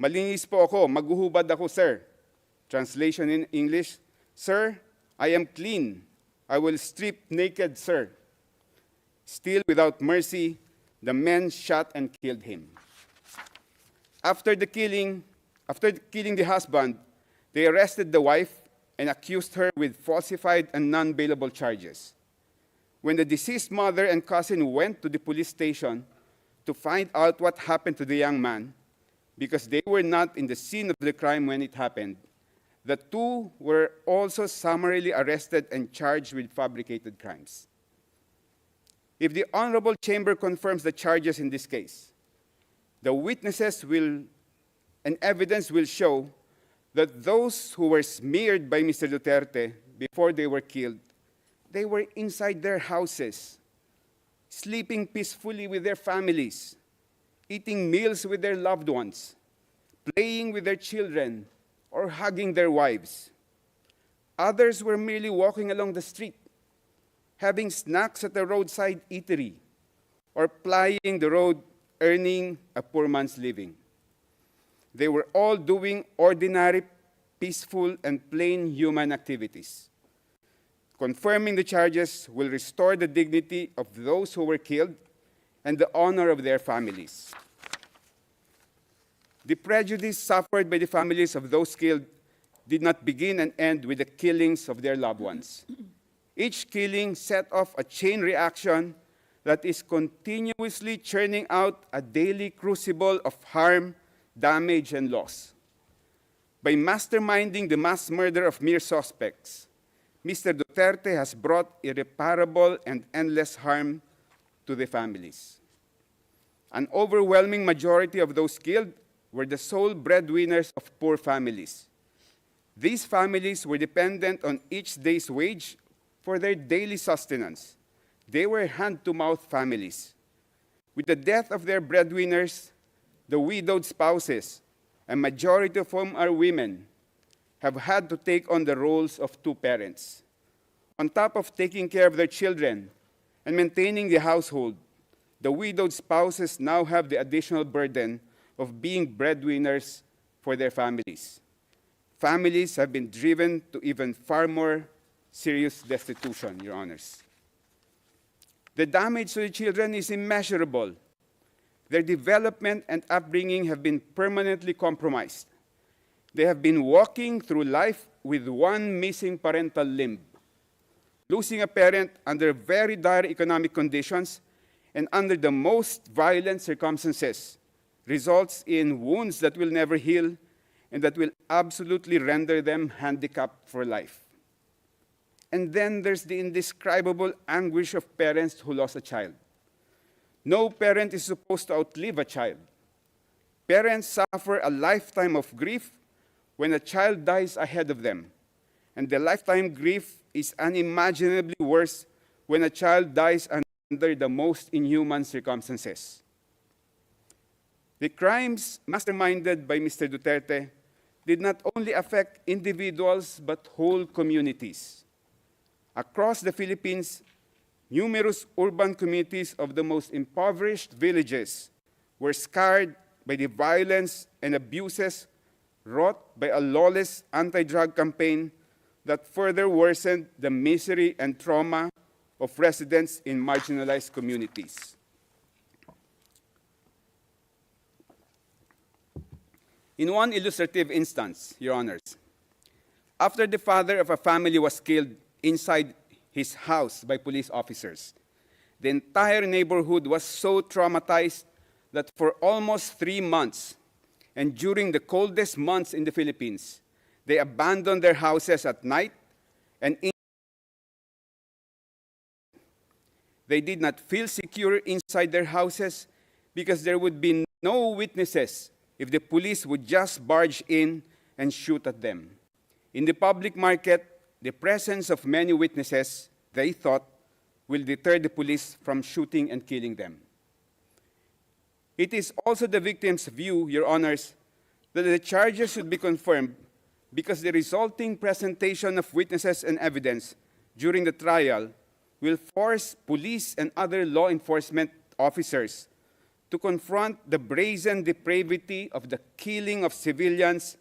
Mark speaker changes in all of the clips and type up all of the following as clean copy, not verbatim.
Speaker 1: Malinis po ako, maghuhubad ako, sir. Translation in English, Sir, I am clean. I will strip naked, sir. Still, without mercy, the men shot and killed him. After killing the husband, they arrested the wife and accused her with falsified and non-bailable charges. When the deceased mother and cousin went to the police station to find out what happened to the young man, because they were not in the scene of the crime when it happened, the two were also summarily arrested and charged with fabricated crimes. If the Honorable Chamber confirms the charges in this case, the witnesses and evidence will show that those who were smeared by Mr. Duterte before they were killed, they were inside their houses, sleeping peacefully with their families, eating meals with their loved ones, playing with their children, or hugging their wives. Others were merely walking along the street, having snacks at the roadside eatery, or plying the road, earning a poor man's living. They were all doing ordinary, peaceful, and plain human activities. Confirming the charges will restore the dignity of those who were killed and the honor of their families. The prejudice suffered by the families of those killed did not begin and end with the killings of their loved ones. Each killing set off a chain reaction that is continuously churning out a daily crucible of harm, damage, and loss. By masterminding the mass murder of mere suspects, Mr. Duterte has brought irreparable and endless harm to the families. An overwhelming majority of those killed were the sole breadwinners of poor families. These families were dependent on each day's wage for their daily sustenance. They were hand-to-mouth families. With the death of their breadwinners, the widowed spouses, a majority of whom are women, have had to take on the roles of two parents. On top of taking care of their children and maintaining the household, the widowed spouses now have the additional burden of being breadwinners for their families. Families have been driven to even far more serious destitution, Your Honors. The damage to the children is immeasurable. Their development and upbringing have been permanently compromised. They have been walking through life with one missing parental limb. Losing a parent under very dire economic conditions and under the most violent circumstances results in wounds that will never heal and that will absolutely render them handicapped for life. And then there's the indescribable anguish of parents who lost a child. No parent is supposed to outlive a child. Parents suffer a lifetime of grief when a child dies ahead of them. And the lifetime grief is unimaginably worse when a child dies under the most inhuman circumstances. The crimes masterminded by Mr. Duterte did not only affect individuals but whole communities. Across the Philippines, numerous urban communities of the most impoverished villages were scarred by the violence and abuses wrought by a lawless anti-drug campaign that further worsened the misery and trauma of residents in marginalized communities. In one illustrative instance, Your Honors, after the father of a family was killed inside his house by police officers, the entire neighborhood was so traumatized that for almost 3 months, and during the coldest months in the Philippines, they abandoned their houses at night and they did not feel secure inside their houses because there would be no witnesses if the police would just barge in and shoot at them. In the public market, the presence of many witnesses, they thought, will deter the police from shooting and killing them. It is also the victim's view, Your Honors, that the charges should be confirmed because the resulting presentation of witnesses and evidence during the trial will force police and other law enforcement officers to confront the brazen depravity of the killing of civilians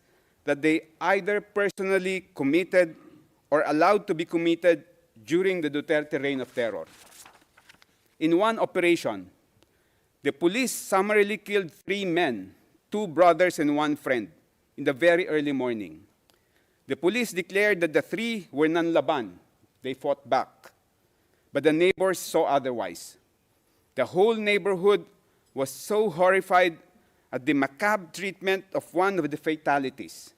Speaker 1: that they either personally committed or allowed to be committed during the Duterte reign of terror. In one operation, the police summarily killed 3 men, 2 brothers and 1 friend, in the very early morning. The police declared that the 3 were nanlaban. They fought back. But the neighbors saw otherwise. The whole neighborhood was so horrified at the macabre treatment of one of the fatalities.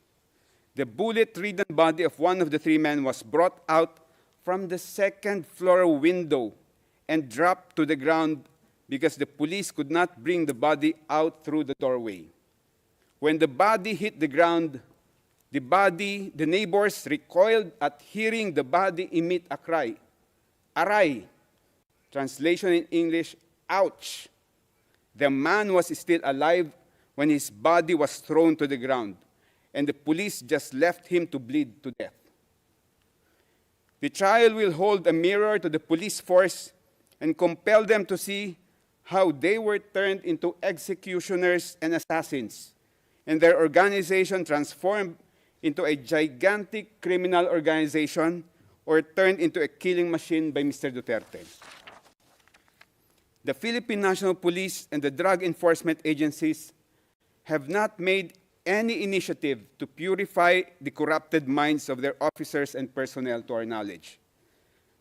Speaker 1: The bullet-ridden body of one of the 3 men was brought out from the 2nd floor window and dropped to the ground because the police could not bring the body out through the doorway. When the body hit the ground, the neighbors recoiled at hearing the body emit a cry, aray, translation in English, ouch. The man was still alive when his body was thrown to the ground, and the police just left him to bleed to death. The trial will hold a mirror to the police force and compel them to see how they were turned into executioners and assassins, and their organization transformed into a gigantic criminal organization or turned into a killing machine by Mr. Duterte. The Philippine National Police and the drug enforcement agencies have not made any initiative to purify the corrupted minds of their officers and personnel, to our knowledge.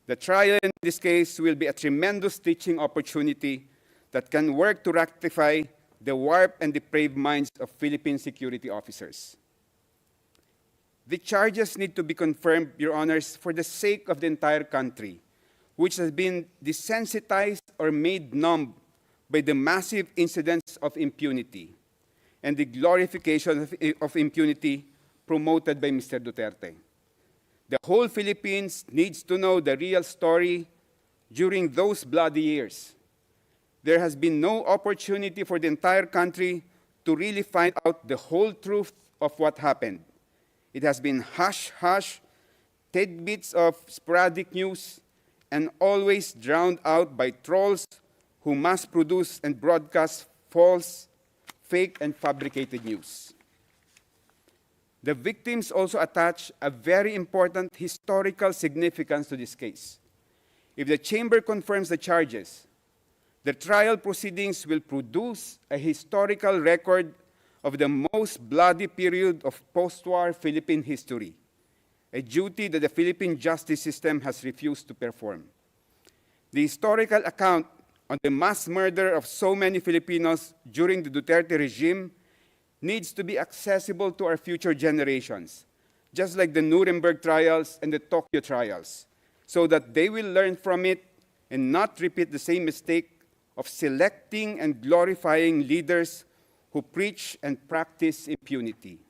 Speaker 1: The trial in this case will be a tremendous teaching opportunity that can work to rectify the warped and depraved minds of Philippine security officers. The charges need to be confirmed, Your Honors, for the sake of the entire country, which has been desensitized or made numb by the massive incidents of impunity and the glorification of impunity promoted by Mr. Duterte. The whole Philippines needs to know the real story during those bloody years. There has been no opportunity for the entire country to really find out the whole truth of what happened. It has been hush-hush, tidbits of sporadic news, and always drowned out by trolls who mass produce and broadcast false, fake, and fabricated news. The victims also attach a very important historical significance to this case. If the Chamber confirms the charges, the trial proceedings will produce a historical record of the most bloody period of post-war Philippine history, a duty that the Philippine justice system has refused to perform. The historical account on the mass murder of so many Filipinos during the Duterte regime needs to be accessible to our future generations, just like the Nuremberg trials and the Tokyo trials, so that they will learn from it and not repeat the same mistake of selecting and glorifying leaders who preach and practice impunity.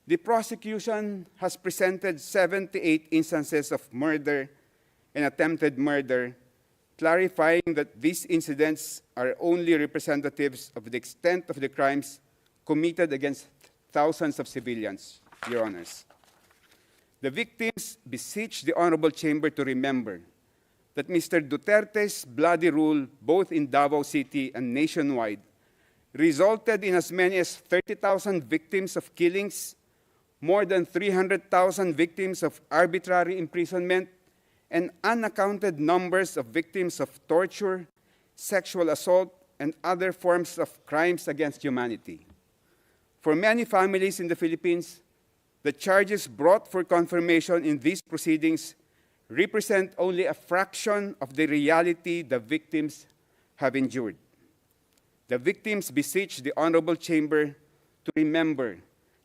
Speaker 1: The prosecution has presented 78 instances of murder and attempted murder, clarifying that these incidents are only representatives of the extent of the crimes committed against thousands of civilians, Your Honors. The victims beseech the Honorable Chamber to remember that Mr. Duterte's bloody rule, both in Davao City and nationwide, resulted in as many as 30,000 victims of killings, more than 300,000 victims of arbitrary imprisonment, and unaccounted numbers of victims of torture, sexual assault, and other forms of crimes against humanity. For many families in the Philippines, the charges brought for confirmation in these proceedings represent only a fraction of the reality the victims have endured. The victims beseech the Honorable Chamber to remember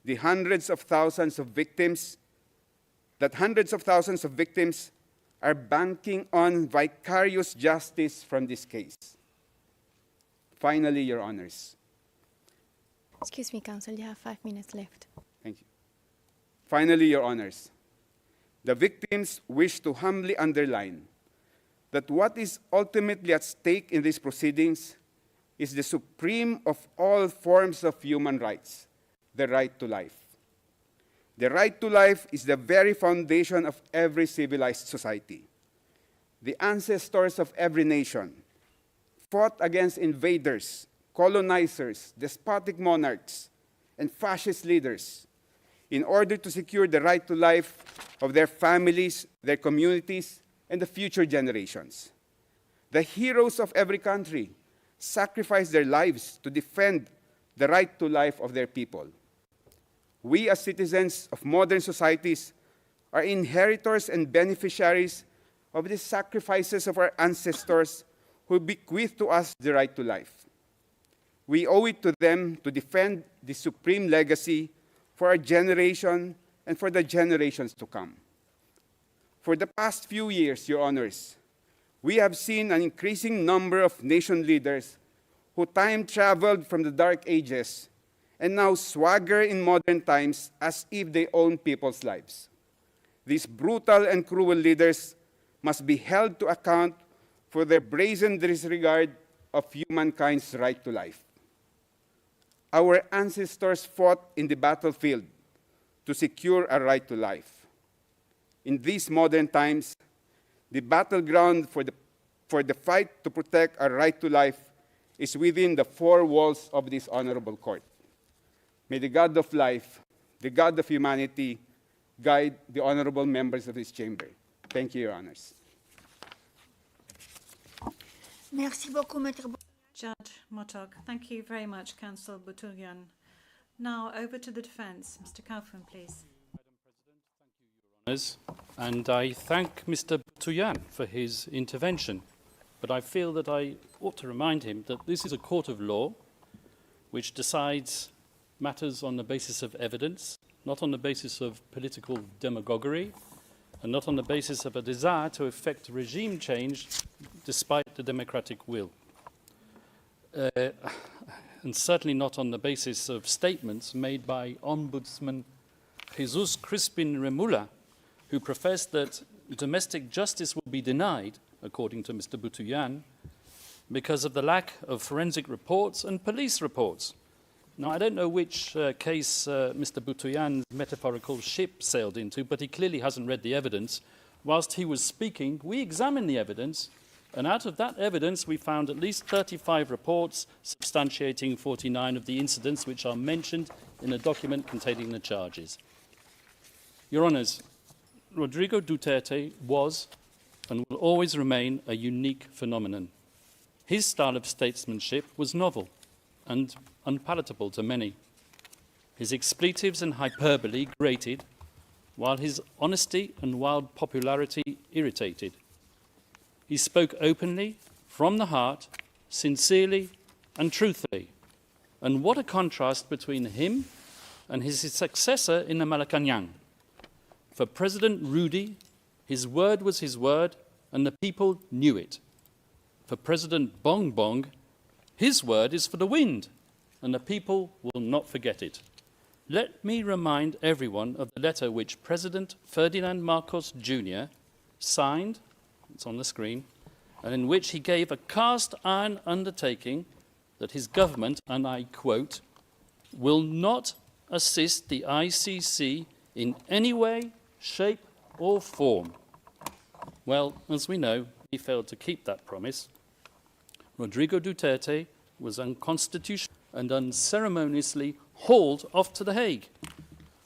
Speaker 1: the hundreds of thousands of victims are banking on vicarious justice from this case. Finally, Your Honors.
Speaker 2: Excuse me, Counsel, you have 5 minutes left.
Speaker 1: Thank you. Finally, Your Honors, the victims wish to humbly underline that what is ultimately at stake in these proceedings is the supreme of all forms of human rights, the right to life. The right to life is the very foundation of every civilized society. The ancestors of every nation fought against invaders, colonizers, despotic monarchs, and fascist leaders in order to secure the right to life of their families, their communities, and the future generations. The heroes of every country sacrificed their lives to defend the right to life of their people. We, as citizens of modern societies, are inheritors and beneficiaries of the sacrifices of our ancestors who bequeathed to us the right to life. We owe it to them to defend the supreme legacy for our generation and for the generations to come. For the past few years, Your Honors, we have seen an increasing number of nation leaders who time-traveled from the Dark Ages and now swagger in modern times as if they own people's lives. These brutal and cruel leaders must be held to account for their brazen disregard of humankind's right to life. Our ancestors fought in the battlefield to secure a right to life. In these modern times, the battleground for the fight to protect our right to life is within the four walls of this honorable court. May the God of life, the God of humanity, guide the honorable members of this chamber. Thank you, Your Honors.
Speaker 3: Merci beaucoup, Maître.
Speaker 4: Judge Motok. Thank you very much, Counsel Boutourian. Now over to the defence. Mr. Kaufman, please.
Speaker 5: And I thank Mr. Boutourian for his intervention. But I feel that I ought to remind him that this is a court of law which decides matters on the basis of evidence, not on the basis of political demagoguery, and not on the basis of a desire to effect regime change despite the democratic will. And certainly not on the basis of statements made by Ombudsman Jesus Crispin Remula, who professed that domestic justice will be denied, according to Mr. Boutourian, because of the lack of forensic reports and police reports. Now, I don't know which case Mr. Boutourian's metaphorical ship sailed into, but he clearly hasn't read the evidence. Whilst he was speaking, we examined the evidence, and out of that evidence, we found at least 35 reports substantiating 49 of the incidents which are mentioned in a document containing the charges. Your Honours, Rodrigo Duterte was and will always remain a unique phenomenon. His style of statesmanship was novel and unpalatable to many. His expletives and hyperbole grated, while his honesty and wild popularity irritated. He spoke openly, from the heart, sincerely and truthfully. And what a contrast between him and his successor in the Malacanang. For President Rudy, his word was his word, and the people knew it. For President Bong Bong, his word is for the wind, and the people will not forget it. Let me remind everyone of the letter which President Ferdinand Marcos Jr. signed, it's on the screen, and in which he gave a cast-iron undertaking that his government, and I quote, will not assist the ICC in any way, shape or form. Well, as we know, he failed to keep that promise. Rodrigo Duterte was unconstitutional and unceremoniously hauled off to The Hague.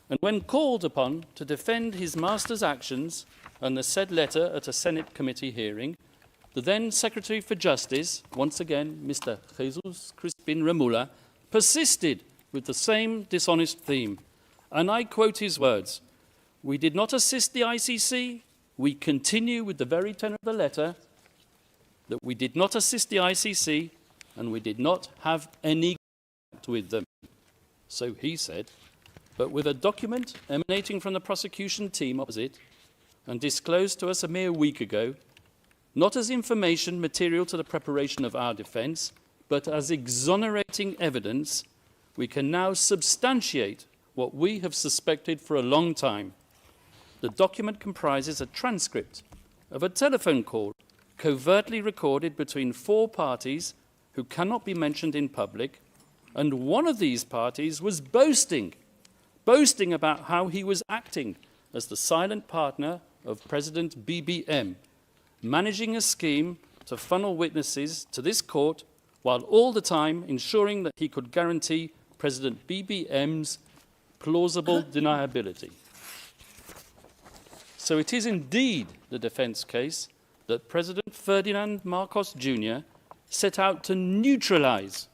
Speaker 5: And when called upon to defend his master's actions and the said letter at a Senate committee hearing, the then Secretary for Justice, once again Mr. Jesus Crispin Remula, persisted with the same dishonest theme. And I quote his words, "We did not assist the ICC. We continue with the very tenor of the letter that we did not assist the ICC and we did not have any contact with them." So he said, but with a document emanating from the prosecution team opposite and disclosed to us a mere week ago, not as information material to the preparation of our defence, but as exonerating evidence, we can now substantiate what we have suspected for a long time. The document comprises a transcript of a telephone call covertly recorded between four parties who cannot be mentioned in public, and one of these parties was boasting about how he was acting as the silent partner of President BBM, managing a scheme to funnel witnesses to this court while all the time ensuring that he could guarantee President BBM's plausible deniability. So it is indeed the defence case that President Ferdinand Marcos Jr. set out to neutralise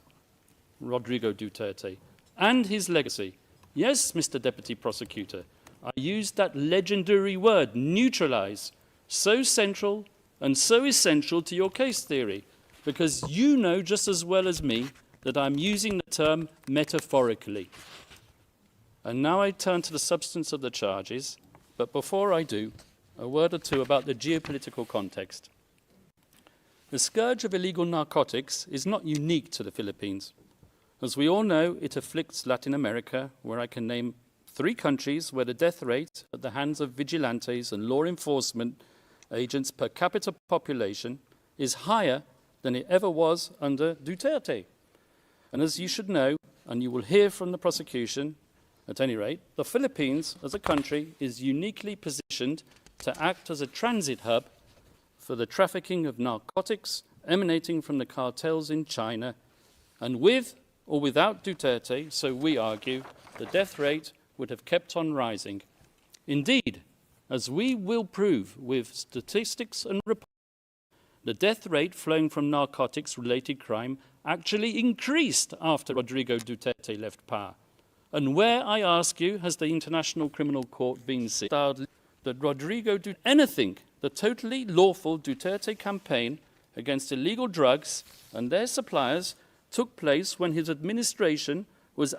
Speaker 5: Rodrigo Duterte and his legacy. Yes, Mr. Deputy Prosecutor, I used that legendary word, neutralise, so central and so essential to your case theory, because you know just as well as me that I'm using the term metaphorically. And now I turn to the substance of the charges, but before I do, a word or two about the geopolitical context. The scourge of illegal narcotics is not unique to the Philippines. As we all know, it afflicts Latin America, where I can name 3 countries where the death rate at the hands of vigilantes and law enforcement agents per capita population is higher than it ever was under Duterte. And as you should know, and you will hear from the prosecution, at any rate, the Philippines as a country is uniquely positioned to act as a transit hub for the trafficking of narcotics emanating from the cartels in China. And with or without Duterte, so we argue, the death rate would have kept on rising. Indeed, as we will prove with statistics and reports, the death rate flowing from narcotics-related crime actually increased after Rodrigo Duterte left power. And where, I ask you, has the International Criminal Court been styled that Rodrigo did anything? The totally lawful Duterte campaign against illegal drugs and their suppliers took place when his administration was